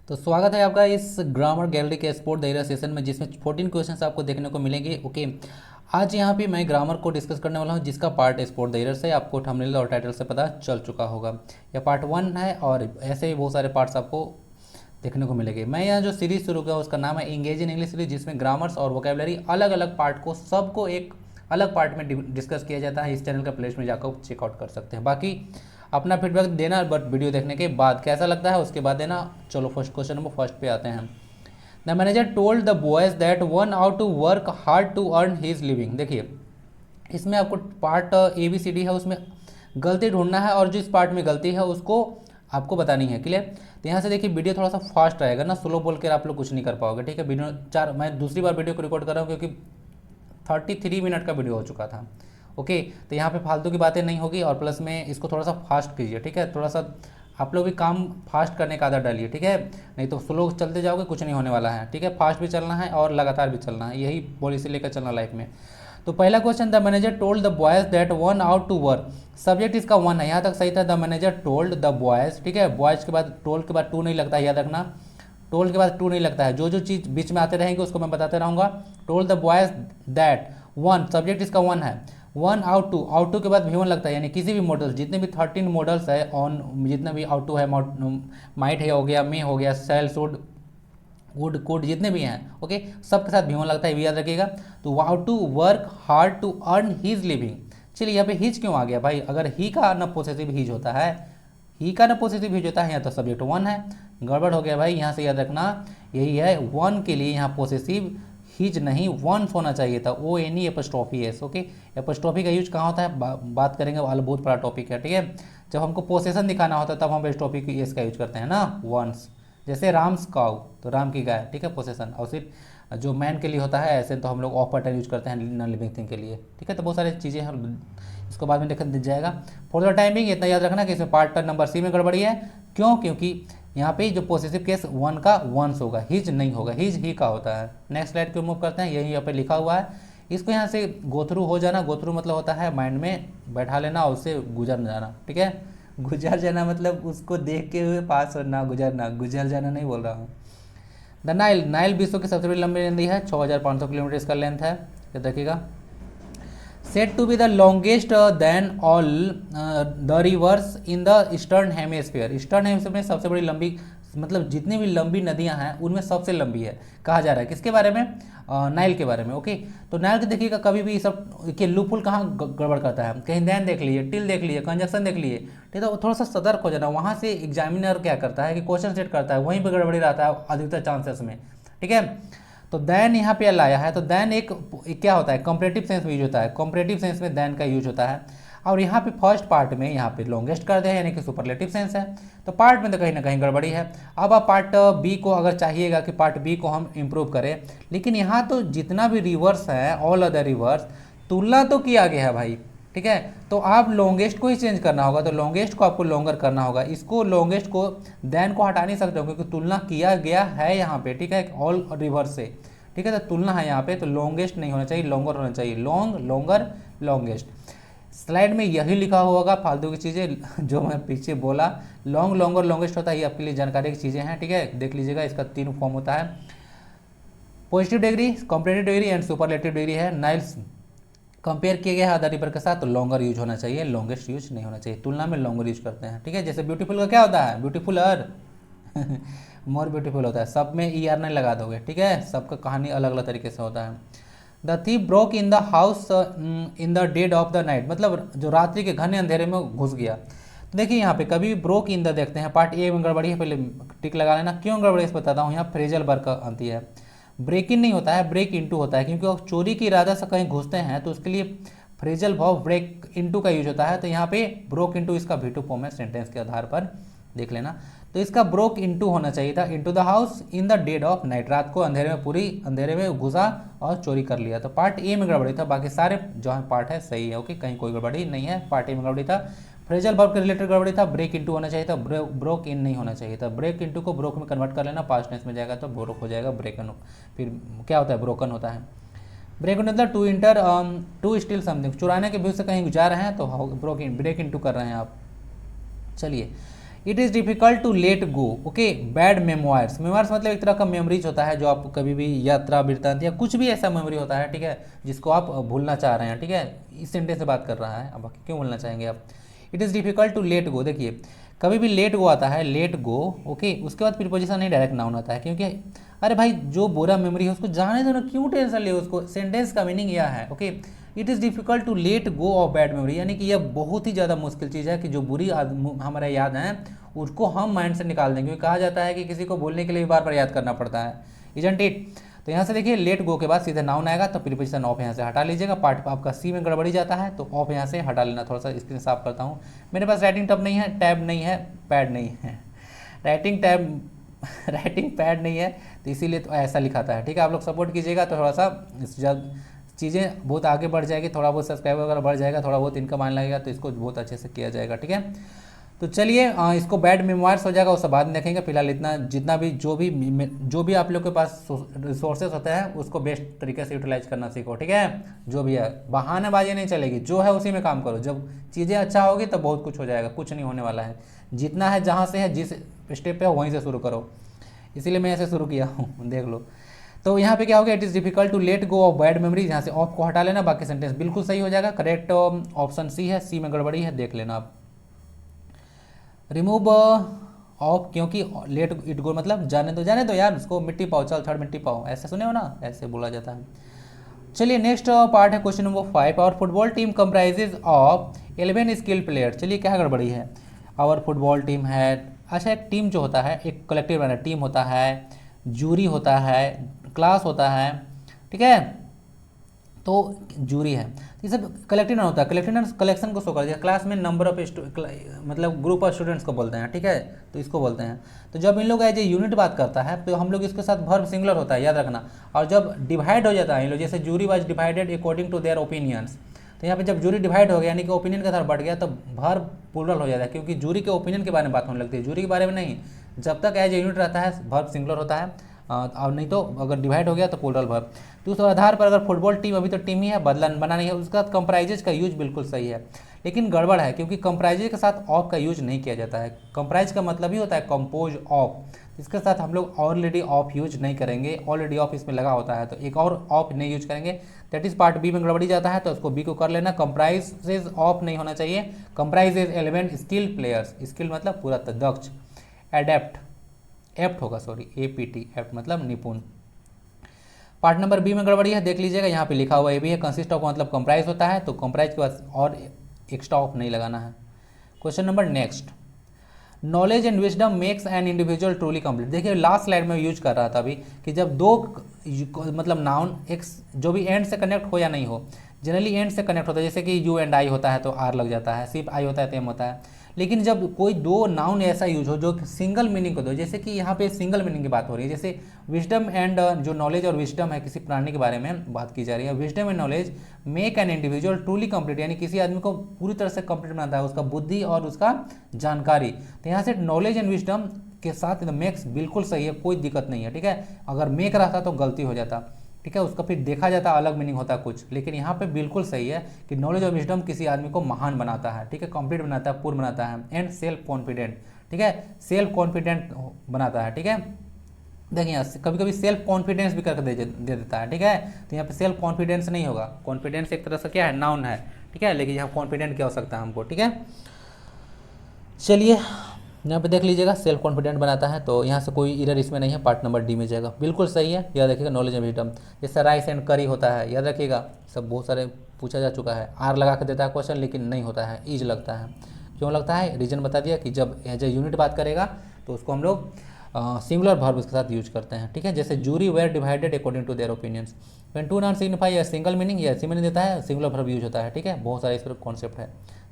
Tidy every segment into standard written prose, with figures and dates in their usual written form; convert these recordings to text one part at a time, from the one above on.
तो स्वागत है आपका इस ग्रामर गैलरी के स्पोर्ट दायरा सेशन में, जिसमें 14 क्वेश्चंस आपको देखने को मिलेंगे। ओके, आज यहाँ पे मैं ग्रामर को डिस्कस करने वाला हूँ, जिसका पार्ट स्पोर्ट दायरा से आपको थंबनेल और टाइटल से पता चल चुका होगा। यह पार्ट 1 है और ऐसे ही बहुत सारे पार्ट्स आपको देखने को मिलेंगे। मैं यहाँ जो सीरीज शुरू किया उसका नाम है इंगेज इन इंग्लिश सीरीज, जिसमें ग्रामर्स और वोकेबलरी अलग अलग पार्ट को सबको एक अलग पार्ट में डिस्कस किया जाता है। इस चैनल का प्लेलिस्ट में जाकर चेकआउट कर सकते हैं। बाकी अपना फीडबैक देना, बट वीडियो देखने के बाद कैसा लगता है उसके बाद देना। चलो फर्स्ट क्वेश्चन नंबर फर्स्ट पे आते हैं। The manager told the boys that one ought to work hard to earn his living. देखिए, इसमें आपको पार्ट ABCD है, उसमें गलती ढूंढना है और जिस पार्ट में गलती है उसको आपको बतानी है। क्लियर? तो यहाँ से देखिए, वीडियो थोड़ा सा फास्ट रहेगा ना, स्लो बोल कर आप लोग कुछ नहीं कर पाओगे। ठीक है, वीडियो मैं दूसरी बार वीडियो को रिकॉर्ड कर रहा हूँ क्योंकि 33 मिनट का वीडियो हो चुका था। ओके, तो यहाँ पे फालतू की बातें नहीं होगी और प्लस में इसको थोड़ा सा फास्ट कीजिए। ठीक है, थोड़ा सा आप लोग भी काम फास्ट करने का आदत डालिए। ठीक है, नहीं तो स्लो चलते जाओगे, कुछ नहीं होने वाला है। ठीक है, फास्ट भी चलना है और लगातार भी चलना है, यही पॉलिसी लेकर चलना लाइफ में। तो पहला question, the manager told the boys that one ought to work. Subject इसका वन है, यहाँ तक सही था। The manager told the boys, ठीक है, बॉयज के बाद टोल्ड के बाद टू नहीं लगता है, याद रखना। टोल्ड के बाद टू नहीं लगता है, जो चीज़ बीच में आते रहेंगे उसको मैं बताते रहूँगा। Told the boys that one, subject इसका वन है। वन आउट टू के बाद भी वन लगता है, यानी किसी भी मॉडल, जितने भी 13 मॉडल्स है ऑन, जितने भी आउट टू है, माइट है हो गया, मे हो गया, सेल शुड वुड कुड, जितने भी हैं, ओके, सबके साथ भी वन लगता है, भी याद रखिएगा। तो vow to work hard to earn his living. चलिए, यहाँ पे हिज क्यों आ गया भाई? अगर ही का न पोसेसिव हिज होता है, ही का न पोसेसिव हिज होता है, यहाँ तो सब्जेक्ट वन है, गड़बड़ हो गया भाई। यहाँ से याद रखना, यही है वन के लिए यहाँ पोसेसिव हिज नहीं वंस होना चाहिए था, ONE apostrophe S. Okay, apostrophe का यूज कहाँ होता है बात करेंगे, वाला बहुत बड़ा टॉपिक है। ठीक है, जब हमको पोसेशन दिखाना होता है तब हम एपस्ट्रॉफी की एस का यूज करते हैं ना, वंस। जैसे राम्स काउ, तो राम की गाय, ठीक है, पोसेशन। और सिर्फ जो मैन के लिए होता है ऐसे तो हम लोग ऑफ पैटर्न यूज करते हैं नॉन लिविंग थिंग के लिए। ठीक है, तो बहुत सारी चीज़ें हम इसको बाद में दिख जाएगा। फॉर द टाइमिंग इतना याद रखना कि इसमें पार्ट नंबर सी में गड़बड़ी है। क्यों? क्योंकि यहाँ पे जो पॉसेसिव केस वन का वंस होगा, हिज नहीं होगा, हिज ही का होता है। नेक्स्ट स्लाइड को मूव करते हैं, यही यहाँ पे लिखा हुआ है, इसको यहाँ से गो थ्रू हो जाना। गो थ्रू मतलब होता है माइंड में बैठा लेना और उससे गुजर जाना। ठीक है, गुजर जाना मतलब उसको देख के हुए पास होना, गुजरना, गुजर जाना नहीं बोल रहा हूँ। द नाइल, नाइल विश्व की सबसे बड़ी लंबी नदी है, 6500 किलोमीटर इसका लेंथ है। ये देखिएगा, said to be the longest than all the rivers in the eastern hemisphere। Eastern hemisphere में सबसे बड़ी लंबी, मतलब जितनी भी लंबी नदियां हैं उनमें सबसे लंबी है, कहा जा रहा है। किसके बारे में? नाइल के बारे में। ओके, तो नाइल के देखिएगा, कभी भी सब के लूपहोल कहाँ गड़बड़ करता है, कहीं देन देख लीजिए, टिल देख लीजिए, कंजक्शन देख लीजिए। ठीक है, तो थोड़ा सा सतर्क हो जाना। वहाँ से एग्जामिनर क्या करता है कि क्वेश्चन सेट करता है, वहीं पर गड़बड़ी रहता है अधिकतर चांसेस में। ठीक है, तो देन यहाँ पे लाया है, तो देन एक क्या होता है, कंपैरेटिव सेंस में यूज होता है, कंपैरेटिव सेंस में देन का यूज होता है। और यहाँ पे फर्स्ट पार्ट में यहाँ पे लॉन्गेस्ट कर दिया, यानी कि सुपरलेटिव सेंस है। तो पार्ट में तो कहीं ना कहीं गड़बड़ी है। अब आप पार्ट बी को अगर चाहिएगा कि पार्ट बी को हम इम्प्रूव करें, लेकिन यहाँ तो जितना भी रिवर्स है, ऑल अदर रिवर्स, तुलना तो किया गया है भाई। ठीक है, तो आप लॉन्गेस्ट को ही चेंज करना होगा, तो लॉन्गेस्ट को आपको लॉन्गर करना होगा। इसको लॉन्गेस्ट को देन को हटा नहीं सकते हो क्योंकि तुलना किया गया है यहाँ पे। ठीक है, ऑल रिवर्स से। ठीक है, तो तुलना है यहाँ पे, तो लॉन्गेस्ट नहीं होना चाहिए, लॉन्गर होना चाहिए। Long, longer, longest. स्लाइड में यही लिखा होगा, फालतू की चीज़ें जो मैं पीछे बोला, लॉन्ग, लॉन्गर, लॉन्गेस्ट होता है, ये आपके लिए जानकारी की चीज़ें हैं। ठीक है, देख लीजिएगा, इसका 3 फॉर्म होता है, positive degree, comparative degree and superlative degree है। नाइल्स कंपेयर किए गए हैं अदर रिवर के साथ, तो लॉन्गर यूज होना चाहिए, लॉन्गेस्ट यूज नहीं होना चाहिए। तुलना में लॉन्गर यूज करते हैं। ठीक है, जैसे ब्यूटीफुल का क्या होता है, ब्यूटीफुलर मोर ब्यूटीफुल होता है, सब में ER नहीं लगा दोगे। ठीक है, सबका कहानी अलग अलग तरीके से होता है। The thief broke in the house in the dead of the night, मतलब जो रात्रि के घने अंधेरे में घुस गया। तो देखिए, यहाँ पे कभी ब्रोक इन द देखते हैं, पार्ट ए में गड़बड़ी है, पहले टिक लगा लेना। क्यों गड़बड़ी है बताता हूँ। यहाँ फ्रेजल वर्क आती है, ब्रेक इन नहीं होता है, ब्रेक इनटू होता है, क्योंकि वो चोरी की इरादा से कहीं घुसते हैं तो उसके लिए फ्रेजल भाव ब्रेक इनटू का यूज होता है। तो यहाँ पे ब्रोक इनटू इसका V2 फॉर्म है, सेंटेंस के आधार पर देख लेना। तो इसका ब्रोक इनटू होना चाहिए था, into the house in the dead of night, रात को अंधेरे में, पूरी अंधेरे में घुसा और चोरी कर लिया। तो पार्ट ए में गड़बड़ी था, बाकी सारे जो है पार्ट है सही है। ओके, कहीं कोई गड़बड़ी नहीं है, पार्ट ए में गड़बड़ी था। फ्रेजल वर्ब के रिलेटेड गड़बड़ी था, ब्रेक इनटू होना चाहिए था, ब्रोक इन नहीं होना चाहिए था। ब्रेक इनटू को ब्रोक में कन्वर्ट कर लेना, पास्ट टेंस में जाएगा तो ब्रोक हो जाएगा, ब्रेकन। फिर क्या होता है, ब्रोकन होता है। ब्रेक मतलब to enter, to steal something, चुराने के व्यू से कहीं जा रहे हैं तो ब्रेक इनटू कर रहे हैं आप। चलिए, it is difficult to let go okay bad memoirs. Memoirs मतलब एक तरह का मेमोरीज होता है जो आप कभी भी यात्रा वृत्तांत या कुछ भी ऐसा मेमोरी होता है, ठीक है, जिसको आप भूलना चाह रहे हैं, ठीक है, इस सेंटेंस से बात कर रहा है, अब बाकी क्यों भूलना चाहेंगे आप। It is difficult to let go, देखिए कभी भी लेट गो आता है, लेट गो ओके, उसके बाद प्रीपोजिशन नहीं डायरेक्ट नाउन आता है, क्योंकि अरे भाई जो बुरा मेमोरी है उसको जाने दो ना, क्यों टेंशन ले उसको। सेंटेंस का मीनिंग यह है okay, it is difficult to let go of bad memory, यानी कि यह बहुत ही ज़्यादा मुश्किल चीज़ है कि जो बुरी हमारे याद हैं उसको हम माइंड से निकाल दें, क्योंकि कहा जाता है कि किसी को बोलने के लिए बार बार याद करना पड़ता है, इजंट इट। तो यहाँ से देखिए लेट गो के बाद सीधे नाउन आएगा, तो प्रीपोजिशन ऑफ यहाँ से हटा लीजिएगा। पार्ट आपका सी में गड़बड़ी जाता है तो ऑफ यहाँ से हटा लेना। थोड़ा सा स्क्रीन साफ करता हूँ, मेरे पास राइटिंग टब नहीं है, टैब नहीं है, पैड नहीं है, राइटिंग टैब राइटिंग पैड नहीं है, तो इसीलिए तो ऐसा लिखा था, ठीक है। आप लोग सपोर्ट कीजिएगा तो थोड़ा सा जब चीज़ें बहुत आगे बढ़ जाएगी, थोड़ा बहुत सब्सक्राइबर वगैरह बढ़ जाएगा, थोड़ा बहुत इनकम आने लगेगा, तो इसको बहुत अच्छे से किया जाएगा, ठीक है। तो चलिए इसको बैड मेमोइर्स हो जाएगा, उसके बाद में देखेंगे। फिलहाल इतना जितना भी जो भी आप लोग के पास रिसोर्सेज होते हैं उसको बेस्ट तरीके से यूटिलाइज करना सीखो, ठीक है। जो भी है बहानेबाजी नहीं चलेगी, जो है उसी में काम करो। जब चीज़ें अच्छा होगी तो बहुत कुछ हो जाएगा, कुछ नहीं होने वाला है। जितना है जहाँ से है, जिस स्टेप पे हो वहीं से शुरू करो, इसीलिए मैं ऐसे शुरू किया हूँ, देख लो। तो यहाँ पे क्या हो गया, it is difficult to let go of bad memories, यहाँ से ऑफ को हटा लेना, बाकी सेंटेंस बिल्कुल सही हो जाएगा। करेक्ट ऑप्शन सी है, सी में गड़बड़ी है, देख लेना आप। रिमूव ऑफ, क्योंकि लेट इट गो मतलब जाने दो यार उसको, मिट्टी पाओ, चल थर्ड मिट्टी पाओ, ऐसे सुने हो ना, ऐसे बोला जाता है। चलिए नेक्स्ट पार्ट है question number 5। Our football team comprises of 11 skill player. चलिए क्या गड़बड़ी है, आवर फुटबॉल टीम है, अच्छा एक टीम जो होता है एक कलेक्टिव रहना, टीम होता है, जूरी होता है, क्लास होता है, ठीक है, तो जूरी है, ये सब कलेक्टिव नाउन होता है। कलेक्टिव नाउन कलेक्शन को शो कर दिया, क्लास में नंबर ऑफ मतलब ग्रुप ऑफ स्टूडेंट्स को बोलते हैं, ठीक है, तो इसको बोलते हैं। तो जब इन लोग एज ए यूनिट बात करता है तो हम लोग इसके साथ वर्ब सिंगुलर होता है, याद रखना। और जब डिवाइड हो जाता है इन लोग, जैसे jury was divided according to their opinions, तो यहाँ पे जब जूरी डिवाइड हो गया यानी कि ओपिनियन का आधार बढ़ गया, तो वर्ब प्लूरल हो जाता है, क्योंकि जूरी के ओपिनियन के बारे में बात होने लगती है, जूरी के बारे में नहीं। जब तक एज ए यूनिट रहता है वर्ब सिंगुलर होता है, और नहीं तो अगर डिवाइड हो गया तो प्लूरल वर्ब। तो उस आधार पर अगर फुटबॉल टीम, अभी तो टीम ही है, बदला बना नहीं है, उसका कंप्राइजेज का यूज बिल्कुल सही है, लेकिन गड़बड़ है क्योंकि कंप्राइजेज के साथ ऑफ का यूज नहीं किया जाता है। कंप्राइज का मतलब ही होता है कंपोज ऑफ, इसके साथ हम लोग ऑलरेडी ऑफ यूज नहीं करेंगे, ऑलरेडी ऑफ इसमें लगा होता है, तो एक और ऑफ नहीं यूज करेंगे। दैट इज पार्ट बी में गड़बड़ी जाता है, तो उसको बी को कर लेना। कंप्राइजेज ऑफ नहीं होना चाहिए, कंप्राइजेज 11 स्किल प्लेयर्स, स्किल मतलब पूरा दक्ष, एडेप्ट एप्ट होगा, सॉरी एपीटी, एप्ट मतलब निपुण। पार्ट नंबर बी में गड़बड़ी है, देख लीजिएगा, यहाँ पे लिखा हुआ ये भी है, कंसिस्ट ऑफ मतलब कंप्राइज होता है, तो कंप्राइज के बाद और एक्स्ट्रा ऑफ नहीं लगाना है। Question number next, knowledge and wisdom makes an individual truly complete. देखिए लास्ट स्लाइड में यूज कर रहा था अभी कि जब दो मतलब नाउन एक जो भी एंड से कनेक्ट हो या नहीं हो, जनरली एंड से कनेक्ट होता है, जैसे कि यू एंड आई होता है तो आर लग जाता है, सिर्फ आई होता है तो एम होता है। लेकिन जब कोई दो नाउन ऐसा यूज हो जो सिंगल मीनिंग को दो, जैसे कि यहाँ पे सिंगल मीनिंग की बात हो रही है, जैसे विजडम एंड जो नॉलेज और विजडम है, किसी प्राणी के बारे में बात की जा रही है, wisdom and knowledge make an individual truly complete, यानी किसी आदमी को पूरी तरह से कंप्लीट बनाता है, उसका बुद्धि और उसका जानकारी। तो यहाँ से नॉलेज एंड विजडम के साथ मेक्स बिल्कुल सही है, कोई दिक्कत नहीं है, ठीक है। अगर मेक रहता तो गलती हो जाता, ठीक है, उसका फिर देखा जाता अलग मीनिंग होता कुछ, लेकिन यहाँ पे बिल्कुल सही है कि नॉलेज और विजडम किसी आदमी को महान बनाता है, ठीक है, कंप्लीट बनाता है, पूर्ण बनाता है, एंड सेल्फ कॉन्फिडेंट, ठीक है, सेल्फ कॉन्फिडेंट बनाता है, ठीक है। देखिए यहाँ कभी कभी सेल्फ कॉन्फिडेंस भी करके दे देता है, ठीक है, तो यहाँ पे सेल्फ कॉन्फिडेंस नहीं होगा, कॉन्फिडेंस एक तरह से क्या है, नाउन है, ठीक है, लेकिन यहाँ कॉन्फिडेंट क्या हो सकता है हमको, ठीक है। चलिए यहाँ पे देख लीजिएगा, सेल्फ कॉन्फिडेंट बनाता है, तो यहाँ से कोई इरर इसमें नहीं है, पार्ट नंबर डी में जाएगा, बिल्कुल सही है। याद रखिएगा नॉलेज एंड विजडम, जैसे राइस एंड करी होता है, याद रखिएगा, सब बहुत सारे पूछा जा चुका है। आर लगा के देता है क्वेश्चन, लेकिन नहीं होता है, ईज लगता है। क्यों लगता है, रीजन बता दिया कि जब एज ए यूनिट बात करेगा तो उसको हम लोग सिंगुलर वर्ब उसके साथ यूज करते हैं, ठीक है। जैसे jury were divided according to their opinions, when two noun signify या सिंगल मीनिंग या ऐसी मीनिंग देता है, सिंगुलर वर्ब यूज होता है, ठीक है। बहुत सारे इस पर कॉन्सेप्ट है,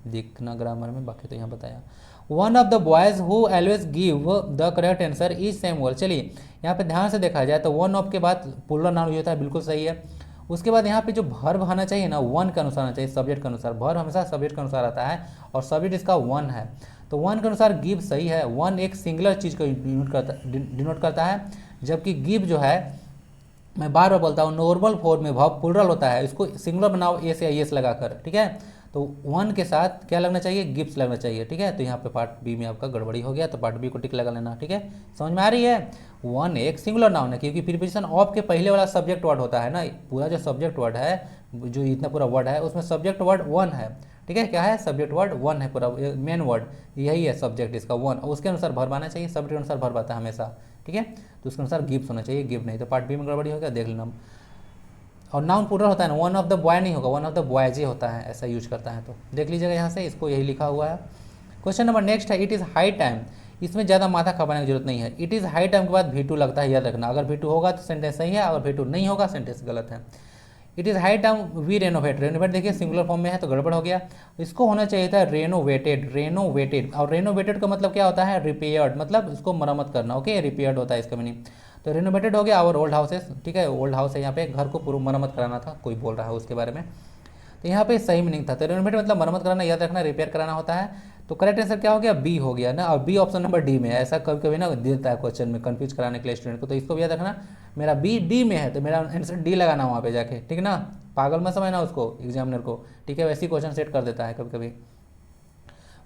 देखना ग्रामर में, बाकी तो यहाँ बताया। One of the boys who always give the correct answer is Samuel. चलिए यहाँ पे ध्यान से देखा जाए तो वन ऑफ के बाद प्लूरल नाउन यूज होता है, बिल्कुल सही है। उसके बाद यहाँ पे जो वर्ब आना चाहिए ना, वन के अनुसार आना चाहिए, सब्जेक्ट के अनुसार। वर्ब हमेशा सब्जेक्ट के अनुसार आता है और सब्जेक्ट इसका वन है, तो वन के अनुसार गिव सही है। वन एक सिंगुलर चीज़ को डिनोट करता है, जबकि गिव जो है मैं बार बार बोलता हूँ, नॉर्मल फॉर्म में वर्ब प्लुरल होता है, इसको सिंगुलर बनाओ ए से आई एस लगाकर, ठीक है। तो वन के साथ क्या लगना चाहिए, गिफ्ट्स लगना चाहिए, ठीक है। तो यहाँ पे पार्ट बी में आपका गड़बड़ी हो गया, तो पार्ट बी को टिक लगा लेना, ठीक है। समझ में आ रही है। वन एक सिंगुलर नाउन है, क्योंकि प्रीपोजिशन ऑफ के पहले वाला सब्जेक्ट वर्ड होता है ना, पूरा जो सब्जेक्ट वर्ड है, जो इतना पूरा वर्ड है उसमें सब्जेक्ट वर्ड वन है, ठीक है। क्या है, सब्जेक्ट वर्ड वन है, पूरा मेन वर्ड यही है सब्जेक्ट इसका वन, और उसके अनुसार वर्ब आना चाहिए, सब्जेक्ट के अनुसार वर्ब आता है हमेशा, ठीक है। तो उसके अनुसार गिफ्ट होना चाहिए, गिफ्ट नहीं, तो पार्ट बी में गड़बड़ी हो गया, देख लेना। और नाउन प्लुरल होता है ना, वन ऑफ द बॉय नहीं होगा, वन ऑफ द बॉयज ही होता है, ऐसा यूज करता है, तो देख लीजिएगा यहाँ से, इसको यही लिखा हुआ है। क्वेश्चन नंबर नेक्स्ट है, इट इज़ हाई टाइम। इसमें ज़्यादा माथा खपाने की जरूरत नहीं है। इट इज़ हाई टाइम के बाद V2 लगता है, याद रखना। अगर V2 होगा तो सेंटेंस सही है, अगर V2 नहीं होगा सेंटेंस गलत है। It is high time we renovate. Renovate देखिए सिंगुलर फॉर्म में है तो गड़बड़ हो गया, इसको होना चाहिए था रेनोवेटेड, रेनोवेटेड। और रेनोवेटेड का मतलब क्या होता है, रिपेयर्ड, मतलब इसको मरम्मत करना, ओके, रिपेयर्ड होता है इसका मीनिंग। तो रेनोवेटेड हो गया आवर ओल्ड हाउसेस, ठीक है, ओल्ड हाउस है यहाँ पे, घर को पूरा मरम्मत कराना था, कोई बोल रहा है उसके बारे में, तो यहाँ पे सही मीनिंग था। तो रेनोवेट मतलब मरम्मत कराना, याद रखना, रिपेयर कराना होता है। तो करेक्ट आंसर क्या हो गया, बी हो गया ना। और बी ऑप्शन नंबर डी में है, ऐसा कभी कभी ना देता है क्वेश्चन में कंफ्यूज कराने के लिए स्टूडेंट को, तो इसको भी याद रखना, मेरा बी डी में है तो मेरा आंसर डी लगाना वहाँ पे जाके, ठीक ना। पागल मत समझना उसको, एग्जामिनर को, ठीक है, वैसे ही क्वेश्चन सेट कर देता है कभी कभी।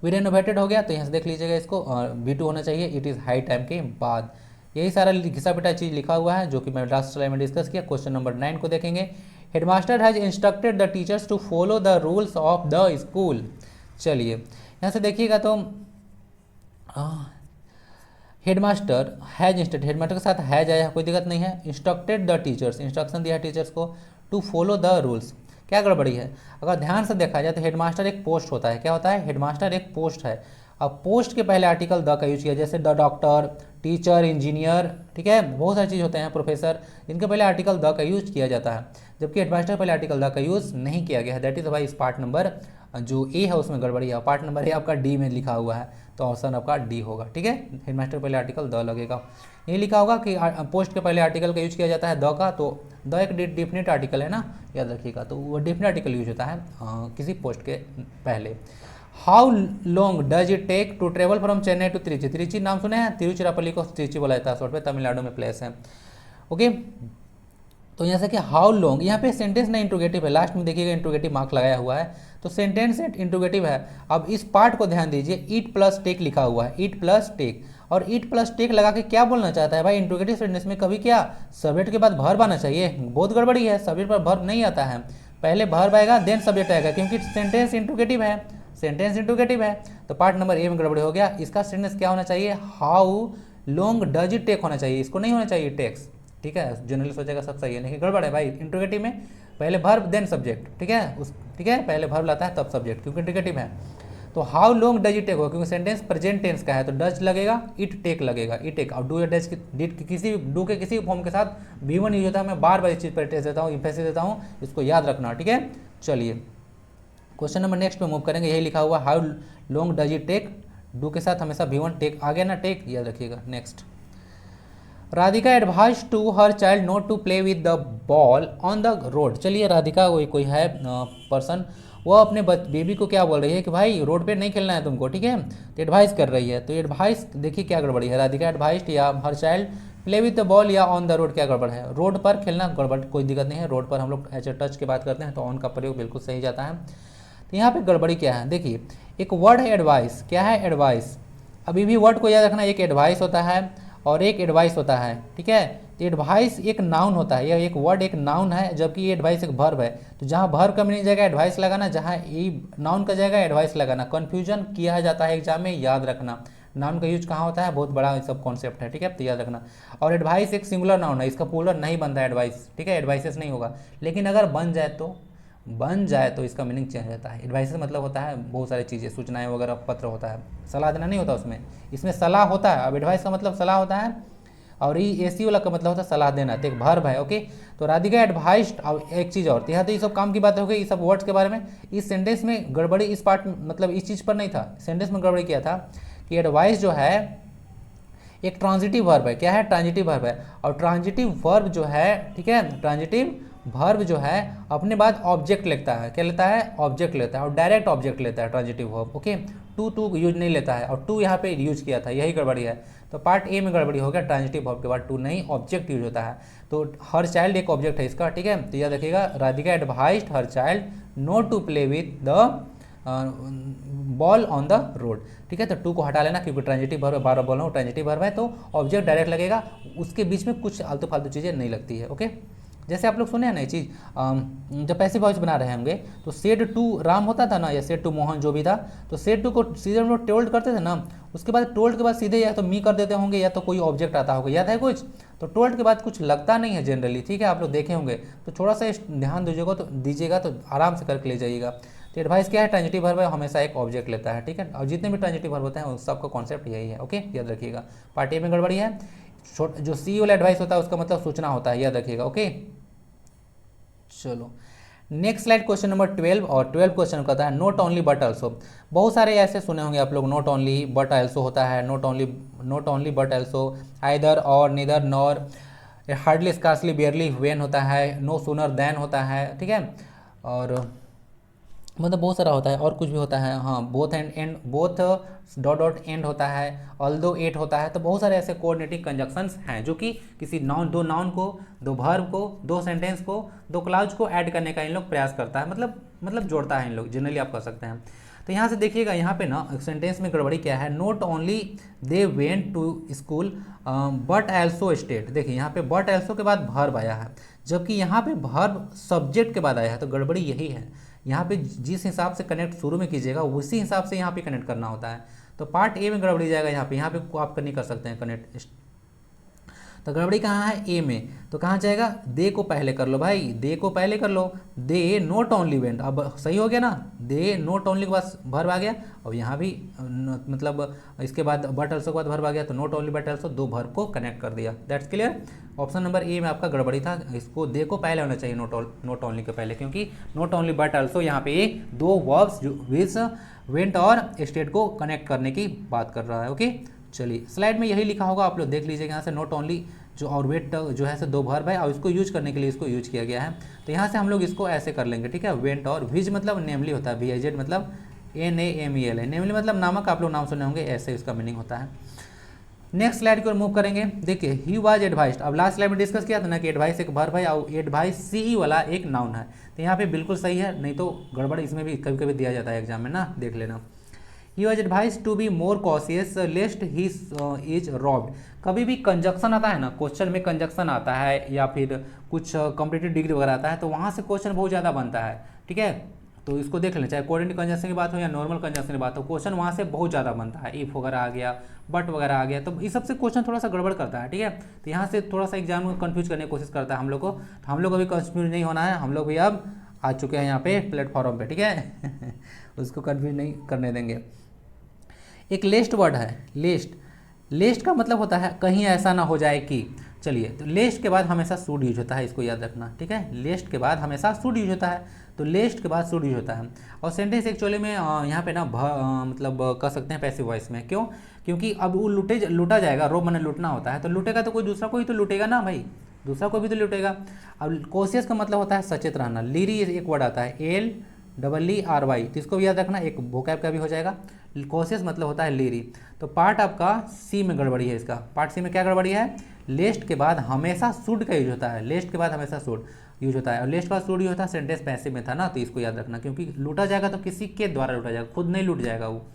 वी रेनोवेटेड हो गया, तो यहाँ से देख लीजिएगा इसको, B2 होना चाहिए इट इज़ हाई टाइम के बाद। यही सारा घिसा पिटा चीज़ लिखा हुआ है जो कि मैं लास्ट स्लाइड में डिस्कस किया। क्वेश्चन नंबर 9 को देखेंगे। Headmaster has instructed the teachers to follow the rules of the school. चलिए यहाँ से देखिएगा तो हेडमास्टर हैज इंस्ट्रक्टेड, हेडमास्टर के साथ हैज आया, कोई दिक्कत नहीं है। इंस्ट्रक्टेड द टीचर्स, इंस्ट्रक्शन दिया है टीचर्स को, टू फॉलो द रूल्स, क्या गड़बड़ी है। अगर ध्यान से देखा जाए तो हेडमास्टर एक पोस्ट होता है, क्या होता है, हेडमास्टर एक पोस्ट है। अब पोस्ट के पहले आर्टिकल द का यूज किया, जैसे द डॉक्टर, टीचर, इंजीनियर, ठीक है, बहुत सारी चीज़ होते हैं, प्रोफेसर, इनके पहले आर्टिकल द का यूज किया जाता है, जबकि हेडमास्टर पहले आर्टिकल द का यूज नहीं किया गया है। दैट इज वाई इस पार्ट नंबर जो ए है उसमें गड़बड़ी है, पार्ट नंबर ए आपका डी में लिखा हुआ है, तो ऑप्शन आपका डी होगा, ठीक है। हेडमास्टर पहले आर्टिकल द लगेगा, ये लिखा होगा कि पोस्ट के पहले आर्टिकल का यूज किया जाता है द का, तो द एक डिफिनिट आर्टिकल है ना, याद रखिएगा, तो वो डिफिनिट आर्टिकल यूज होता है किसी पोस्ट के पहले। How long does it take to travel from Chennai to Trichy. Trichy नाम सुने हैं, तिरुचिरापल्ली को त्रिची बोला जाता है शॉर्ट में, तमिलनाडु में प्लेस है, ओके। तो यहाँ से कि हाउ लॉन्ग, यहाँ पे सेंटेंस ना इंट्रोगेटिव है, लास्ट में देखिएगा इंट्रोगेटिव मार्क लगाया हुआ है, तो सेंटेंस इंट्रोगेटिव है। अब इस पार्ट को ध्यान दीजिए, ईट प्लस टेक लिखा हुआ है, ईट प्लस टेक, और ईट प्लस टेक लगा के क्या बोलना चाहता है भाई, इंट्रोगेटिव सेंटेंस में कभी क्या सब्जेक्ट के बाद वर्ब आना चाहिए, बहुत गड़बड़ी है, सब्जेक्ट पर वर्ब नहीं आता है, पहले वर्ब आएगा देन सब्जेक्ट आएगा, क्योंकि सेंटेंस इंट्रोगेटिव है, सेंटेंस इंट्रोगेटिव है। तो पार्ट नंबर ए में गड़बड़ी हो गया, इसका सेंटेंस क्या होना चाहिए, how long does it take होना चाहिए, इसको नहीं होना चाहिए टेक्स, ठीक है, जनरली सोचेगा सब सही है, लेकिन गड़बड़ है भाई, इंट्रोगेटिव में पहले वर्ब देन सब्जेक्ट, ठीक है, ठीक है, पहले वर्ब लाता है तब सब्जेक्ट, क्योंकि इंट्रोगेटिव है। तो how long does it take होगा, क्योंकि सेंटेंस प्रेजेंट टेंस का है, तो डज लगेगा, इट टेक लगेगा, इट टेक, और डू या डज डिड किसी डू के किसी फॉर्म के साथ V1 यूज होता है। मैं बार बार इस चीज़ पर टेस्ट देता हूँ, इंफेसिस देता हूँ, इसको याद रखना, ठीक है। चलिए क्वेश्चन नंबर नेक्स्ट पे मूव करेंगे, यही लिखा हुआ how long does it take, do के साथ हमेशा V1 टेक आ गया ना, टेक याद रखिएगा। Next, Radhika advise to her child not to play with the ball on the road. चलिए राधिका कोई है पर्सन, वो अपने बेबी को क्या बोल रही है कि भाई रोड पे नहीं खेलना है तुमको, ठीक है, तो एडवाइस कर रही है। तो एडवाइस देखिए क्या गड़बड़ी है, राधिका एडवाइज या her child play with the ball या ऑन द रोड, क्या गड़बड़ है, रोड पर खेलना गड़बड़, कोई दिक्कत नहीं है, रोड पर हम लोग ऐसे टच की बात करते हैं तो ऑन का प्रयोग बिल्कुल सही जाता है। तो यहाँ पे गड़बड़ी क्या है, देखिए एक वर्ड है एडवाइस, क्या है एडवाइस, अभी भी वर्ड को याद रखना, एक एडवाइस होता है और एक एडवाइस होता है, ठीक है। तो एडवाइस एक नाउन होता है, यह एक वर्ड एक नाउन है, जबकि ये एडवाइस एक वर्ब है। तो जहाँ वर्ब का मीनिंग जाएगा एडवाइस लगाना, जहाँ ये नाउन का जाएगा एडवाइस लगाना, कन्फ्यूजन किया जाता है एग्जाम में, याद रखना। नाउन का यूज कहाँ होता है, बहुत बड़ा सब कॉन्सेप्ट है, ठीक है, तो याद रखना। और एडवाइस एक सिंगुलर नाउन है, इसका प्लूरल नहीं बनता है एडवाइस, ठीक है, एडवाइसेस नहीं होगा, लेकिन अगर बन जाए तो इसका मीनिंग चेंज होता है। एडवाइस मतलब होता है बहुत सारी चीज़ें, सूचनाएं वगैरह, पत्र होता है, सलाह देना नहीं होता उसमें, इसमें सलाह होता है। अब एडवाइस का मतलब सलाह होता है, और ये एसी वाला का मतलब होता है सलाह देना, तो एक वर्ब है, ओके। तो राधिका एडवाइस्ड, अब एक चीज़ और, यहाँ तो ये सब काम की बात हो गई, ये सब वर्ड्स के बारे में। इस सेंटेंस में गड़बड़ी इस पार्ट मतलब इस चीज़ पर नहीं था, सेंटेंस में गड़बड़ी किया था कि एडवाइस जो है एक ट्रांजिटिव वर्ब है, क्या है, ट्रांजिटिव वर्ब है, और ट्रांजिटिव वर्ब जो है, ठीक है, ट्रांजिटिव वर्ब जो है अपने बाद ऑब्जेक्ट लेता है, क्या लेता है, ऑब्जेक्ट लेता है, और डायरेक्ट ऑब्जेक्ट लेता है transitive verb, okay. To use नहीं लेता है, और टू यहाँ पे यूज किया था, यही गड़बड़ी है। तो पार्ट ए में गड़बड़ी हो गया, ट्रांजिटिव वर्ब के बाद टू नहीं, ऑब्जेक्ट यूज होता है। तो हर चाइल्ड एक ऑब्जेक्ट है इसका, ठीक है। तो याद रखिएगा, Radhika advised her child not to play with the ball on the road, ठीक है। तो टू को हटा लेना, क्योंकि ट्रांजिटिव वर्ब है, बार बार बोल रहा हूँ ट्रांजिटिव वर्ब है, तो ऑब्जेक्ट डायरेक्ट लगेगा, उसके बीच में कुछ आलतू फालतू चीज़ें नहीं लगती है, ओके। जैसे आप लोग सुने हैं ना ये चीज़, जब पैसिव वॉइस बना रहे होंगे, तो सेड टू राम होता था ना, या सेड टू मोहन जो भी था, तो सेड टू को सीधे हम लोग टोल्ड करते थे ना, उसके बाद टोल्ड के बाद सीधे या तो मी कर देते होंगे, या तो कोई ऑब्जेक्ट आता होगा, याद है कुछ। तो टोल्ड के बाद कुछ लगता नहीं है जनरली, ठीक है, आप लोग देखे होंगे। तो थोड़ा सा ध्यान दीजिएगा तो आराम से करके ले जाइएगा। तो एडवाइस क्या है, ट्रांजिटिव वर्ब है, हमेशा एक ऑब्जेक्ट लेता है, ठीक है। और जितने भी ट्रांजिटिव वर्ब होते हैं उस सबका कॉन्सेप्ट यही है, ओके, याद रखिएगा। पार्ट ए में गड़बड़ी है, जो सी वाला एडवाइस होता है उसका मतलब सूचना होता है, याद रखिएगा, ओके। चलो नेक्स्ट स्लाइड, क्वेश्चन नंबर 12, और 12 क्वेश्चन कहता है नॉट ओनली बट आल्सो। बहुत सारे ऐसे सुने होंगे आप लोग, नॉट ओनली बट आल्सो होता है, not only but also, either or, neither nor, hardly scarcely barely when होता है, नो सूनर देन होता है, ठीक है। और मतलब बहुत सारा होता है, और कुछ भी होता है, हाँ, both and both dot and होता है, ऑल्दो एट होता है। तो बहुत सारे ऐसे कोऑर्डिनेटिंग कंजक्शंस हैं जो कि किसी दो नाउन को, दो वर्ब को, दो सेंटेंस को, दो क्लाउज को ऐड करने का इन लोग प्रयास करता है, मतलब जोड़ता है इन लोग, जनरली आप कर सकते हैं। तो यहाँ से देखिएगा, यहाँ पे ना सेंटेंस में गड़बड़ी क्या है, not only they went to school but also state. देखिए यहाँ पे बट एल्सो के बाद वर्ब आया है, जबकि यहाँ पे वर्ब सब्जेक्ट के बाद आया है। तो गड़बड़ी यही है, यहाँ पे जिस हिसाब से कनेक्ट शुरू में कीजिएगा उसी हिसाब से यहाँ पे कनेक्ट करना होता है। तो पार्ट ए में गड़बड़ी जाएगा, यहाँ पे आप नहीं कर सकते हैं कनेक्ट। तो गड़बड़ी कहाँ है, ए में। तो कहाँ जाएगा, दे को पहले कर लो भाई, दे को पहले कर लो, दे नॉट ओनली वेंट, अब सही हो गया ना, दे नॉट ओनली के बाद वर्ब आ गया। और यहाँ भी मतलब इसके बाद बट अल्सो के बाद वर्ब आ गया, तो नॉट ओनली बट अल्सो, दो वर्ब को कनेक्ट कर दिया। That's clear. Option number A में आपका गड़बड़ी था, इसको दे को पहले होना चाहिए, नॉट ओनली के पहले, क्योंकि नॉट ओनली बट अल्सो यहाँ पे दो वर्ब्स विच वेंट और स्टेट को कनेक्ट करने की बात कर रहा है, ओके। चलिए स्लाइड में यही लिखा होगा, आप लोग देख लीजिएगा। यहाँ से नॉट ओनली जो और वेट जो है से दो वर्ब है, और इसको यूज करने के लिए इसको यूज किया गया है। तो यहाँ से हम लोग इसको ऐसे कर लेंगे, ठीक है। वेंट और विज मतलब नेमली होता है, VIZ मतलब NAMEL है, नेमली मतलब नामक, आप लोग नाम सुने होंगे, ऐसे इसका मीनिंग होता है। नेक्स्ट स्लाइड की ओर मूव करेंगे। देखिए ही वाज एडवाइस्ड, अब लास्ट स्लाइड में डिस्कस किया था ना कि एडवाइस एक वर्ब है और एडवाइस CE वाला एक नाउन है। तो यहाँ पे बिल्कुल सही है, नहीं तो गड़बड़ इसमें भी कभी कभी दिया जाता है एग्जाम में ना, देख लेना। He was advised to be more cautious lest he is robbed। कभी भी कंजक्शन आता है ना, क्वेश्चन में कंजक्शन आता है या फिर कुछ कॉम्पिटिटिव डिग्री वगैरह आता है, तो वहाँ से क्वेश्चन बहुत ज़्यादा बनता है, ठीक है। तो इसको देख लेना, चाहे कोऑर्डिनेटिव कंजक्शन की बात हो या नॉर्मल कंजक्शन की बात हो, क्वेश्चन वहाँ से बहुत ज़्यादा बनता है। इफ वगैरह आ गया, बट वगैरह आ गया, तो इस सबसे क्वेश्चन थोड़ा सा गड़बड़ करता है, ठीक है। तो यहाँ से थोड़ा सा एग्जाम को कन्फ्यूज करने की कोशिश करता है हम लोग को। तो हम लोग अभी कन्फ्यूज नहीं होना है, हम लोग भी अब आ चुके हैं यहाँ पे प्लेटफॉर्म पे, ठीक है। उसको कन्फ्यूज नहीं करने देंगे। एक लेस्ट वर्ड है, लेस्ट का मतलब होता है कहीं ऐसा ना हो जाए कि। चलिए, तो लेस्ट के बाद हमेशा शुड यूज होता है, इसको याद रखना, ठीक है। लेस्ट के बाद हमेशा शुड यूज होता है, तो लेस्ट के बाद शुड यूज होता है। और सेंटेंस एक्चुअली में यहाँ पे ना मतलब कह सकते हैं पैसिव वॉइस में, क्यों, क्योंकि अब वो लूटा जाएगा, रोब मैंने लूटना होता है, तो लूटेगा तो कोई दूसरा कोई तो लूटेगा ना भाई, दूसरा कोई भी तो लूटेगा। अब कॉशियस का मतलब होता है सचेत रहना, लीरी एक वर्ड आता है LEERY, तो इसको भी याद रखना, एक वोकैब का भी हो जाएगा। कॉशियस मतलब होता है लीरी। तो पार्ट आपका सी में गड़बड़ी है, इसका पार्ट सी में क्या गड़बड़ी है, लेस्ट के बाद हमेशा शुड का यूज होता है, लेस्ट के बाद हमेशा शुड यूज होता है, और लेस्ट के बाद शुड यूज होता है, सेंटेंस पैसिव में था ना, तो इसको याद रखना, क्योंकि लूटा जाएगा तो किसी के द्वारा लूटा जाएगा, खुद नहीं लूट जाएगा वो।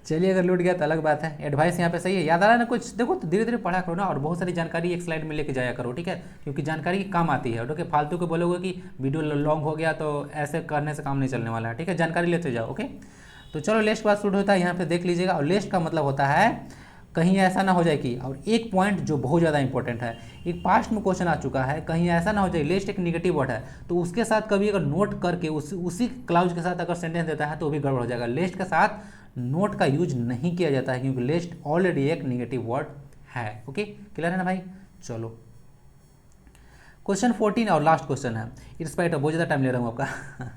चलिए, अगर लूट गया तो अलग बात है। एडवाइस यहाँ पे सही है, याद आ रहा है ना कुछ, देखो तो धीरे धीरे पढ़ा करो ना, और बहुत सारी जानकारी एक स्लाइड में लेके जाया करो, ठीक है, क्योंकि जानकारी की काम आती है। ओके, फालतू को बोलोगे कि वीडियो लॉन्ग हो गया तो ऐसे करने से काम नहीं चलने वाला है, ठीक है, जानकारी लेते जाओ, ओके। तो चलो, लेस्ट के बाद शुड होता है, यहाँ पे देख लीजिएगा, और लेस्ट का मतलब होता है कहीं ऐसा ना हो जाए कि। और एक पॉइंट जो बहुत ज़्यादा इंपॉर्टेंट है, एक पास्ट में क्वेश्चन आ चुका है, कहीं ऐसा ना हो जाए, लेस्ट एक निगेटिव वर्ड है, तो उसके साथ कभी अगर नोट करके उसी क्लाउज के साथ अगर सेंटेंस देता है तो भी गड़बड़ हो जाएगा। लेस्ट के साथ नोट का यूज नहीं किया जाता है, क्योंकि लेस्ट ऑलरेडी एक निगेटिव वर्ड है, ओके, क्लियर है ना भाई। चलो, क्वेश्चन 14 और लास्ट क्वेश्चन है, इन स्पाइट ऑफ, बहुत ज़्यादा टाइम ले रहा हूँ आपका।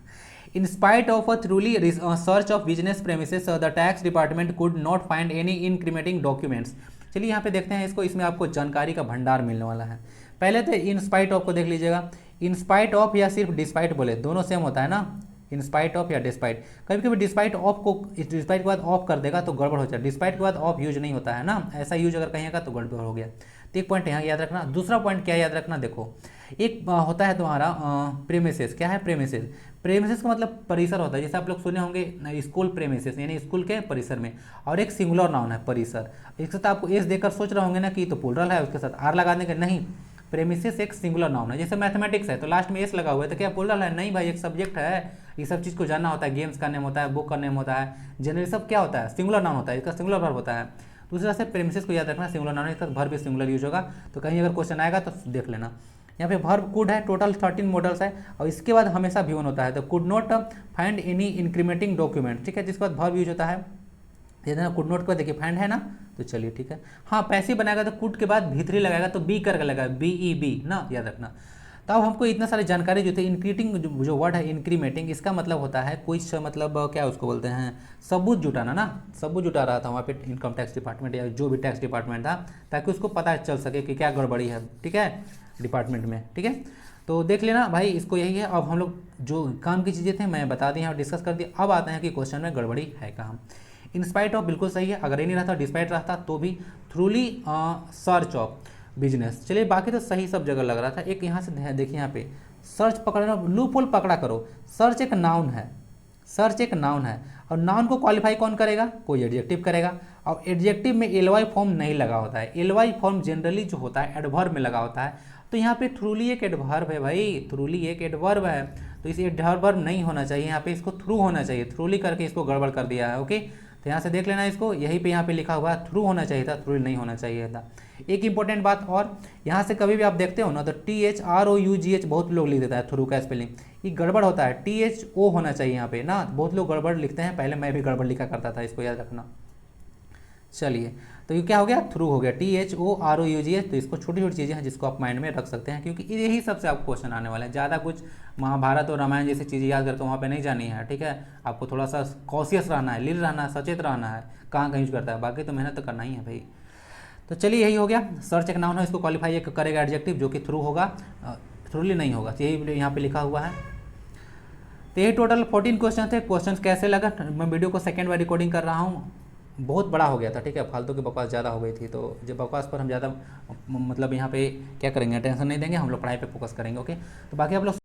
In spite of a truly search of business premises, the tax department could not find any incriminating documents। चलिए यहाँ पे देखते हैं इसको, इसमें आपको जानकारी का भंडार मिलने वाला है। पहले तो इन स्पाइट ऑफ को देख लीजिएगा, इन स्पाइट ऑफ या सिर्फ डिस्पाइट बोले, दोनों सेम होता है ना, इन स्पाइट ऑफ या डिस्पाइट। कभी कभी डिस्पाइट ऑफ को डिस्पाइट के बाद ऑफ कर देगा तो गड़बड़ हो जाए, डिस्पाइट के बाद ऑफ यूज नहीं होता है ना, ऐसा यूज अगर कहिएगा तो गड़बड़ हो गया। तो एक पॉइंट यहाँ याद रखना। दूसरा पॉइंट क्या याद रखना, देखो एक होता है तुम्हारा प्रेमिसेस। क्या है प्रेमिसेस? प्रेमिसेस का मतलब परिसर होता है, जैसे आप लोग सुने होंगे स्कूल प्रेमिसेस यानी स्कूल के परिसर में, और एक सिंगुलर नाउन है परिसर। इसके साथ आपको एस देकर सोच रहे होंगे ना कि तो प्लूरल है, उसके साथ आर लगा देंगे, नहीं, प्रेमिसेस एक सिंगुलर नाउन है। जैसे मैथमेटिक्स है तो लास्ट में एस लगा हुआ है तो क्या प्लूरल है? नहीं भाई, एक सब्जेक्ट है, ये सब चीज़ को जानना होता है, गेम्स का नेम होता है, बुक का नेम होता है, जनरली सब क्या होता है? सिंगुलर नाउन होता है, इसका सिंगुलर वर्ब होता है। दूसरा से प्रेमिसेस को याद रखना, सिंगुलर नाउन है, इसका वर्ब भी सिंगुलर यूज होगा, तो कहीं अगर क्वेश्चन आएगा तो देख लेना। यहाँ पे वर्ब कुड है, टोटल 13 मॉडल्स है, और इसके बाद हमेशा भी वन होता है, तो could not find any incriminating document, ठीक है, जिसके बाद वर्ब यूज होता है। ये कुड नॉट के बाद देखिए फाइंड है ना, तो चलिए ठीक है। हाँ, पैसिव बनाएगा तो कुड के बाद भीतरी लगाएगा तो बी करके लगाएगा, BEB ना, याद रखना। तो अब हमको इतना सारी जानकारी जो थी, इंक्रीटिंग जो वर्ड है इंक्रीमेटिंग, इसका मतलब होता है कोई मतलब क्या उसको बोलते हैं, सबूत जुटाना ना, सबूत जुटा रहा था वहाँ पे इनकम टैक्स डिपार्टमेंट या जो भी टैक्स डिपार्टमेंट था, ताकि उसको पता चल सके कि क्या गड़बड़ी है, ठीक है, डिपार्टमेंट में, ठीक है। तो देख लेना भाई, इसको यही है। अब हम लोग जो काम की चीज़ें थे मैं बता दी हैं और डिस्कस कर दिया। अब आते हैं कि क्वेश्चन में गड़बड़ी है कहाँ। इंस्पाइट ऑफ बिल्कुल सही है, अगर ये नहीं रहता डिस्पाइट रहता तो भी थ्रूली सर्च ऑफ बिजनेस। चलिए बाकी तो सही सब जगह लग रहा था। एक यहाँ से देखिए, यहाँ पे सर्च पकड़ना, लूप होल पकड़ा करो। सर्च एक नाउन है, सर्च एक नाउन है, और नाउन को क्वालिफाई कौन करेगा? कोई एडजेक्टिव करेगा, और एडजेक्टिव में एलवाई फॉर्म नहीं लगा होता है। एलवाई फॉर्म जनरली जो होता है एडवर्ब में लगा होता है, तो यहाँ पे थ्रूली एक एडवर्ब है भाई, थ्रूली एक एडवर्ब है, तो इस एडवर्ब नहीं होना चाहिए, यहाँ पे इसको थ्रू होना चाहिए, थ्रूली करके इसको गड़बड़ कर दिया है। ओके, तो यहाँ से देख लेना इसको, यहीं पे यहाँ पे लिखा हुआ है थ्रू होना चाहिए था, थ्रू नहीं होना चाहिए था। एक इंपॉर्टेंट बात और, यहाँ से कभी भी आप देखते हो ना तो THROUGH बहुत लोग लिख देता है थ्रू का स्पेलिंग, ये गड़बड़ होता है, THO होना चाहिए यहाँ पे ना, बहुत लोग गड़बड़ लिखते हैं, पहले मैं भी गड़बड़ लिखा करता था, इसको याद रखना। चलिए, तो ये क्या हो गया? थ्रू हो गया, THOROUGH। तो इसको छोटी छोटी चीज़ें हैं जिसको आप माइंड में रख सकते हैं, क्योंकि यही सबसे आपको क्वेश्चन आने वाला है। ज़्यादा कुछ महाभारत और रामायण जैसी चीज़ें याद करके वहाँ पे नहीं जानी है, ठीक है। आपको थोड़ा सा कॉशियस रहना है, लील रहना है, सचेत रहना है, कहाँ यूज करता है, बाकी तो मेहनत तो करना ही है भाई। तो चलिए यही हो गया, सर्च एक नाउन है, इसको क्वालिफाई एक करेगा एडजेक्टिव जो कि थ्रू होगा, थ्रूली नहीं होगा, तो यही यहाँ पे लिखा हुआ है। तो यही टोटल 14 क्वेश्चन थे। क्वेश्चन कैसे लगा? मैं वीडियो को सेकेंड बार रिकॉर्डिंग कर रहा हूँ, बहुत बड़ा हो गया था, ठीक है, फालतू की बकवास ज़्यादा हो गई थी, तो जब बकवास पर हम ज़्यादा मतलब यहाँ पे क्या करेंगे, टेंशन नहीं देंगे, हम लोग पढ़ाई पे फोकस करेंगे। ओके, तो बाकी आप लोग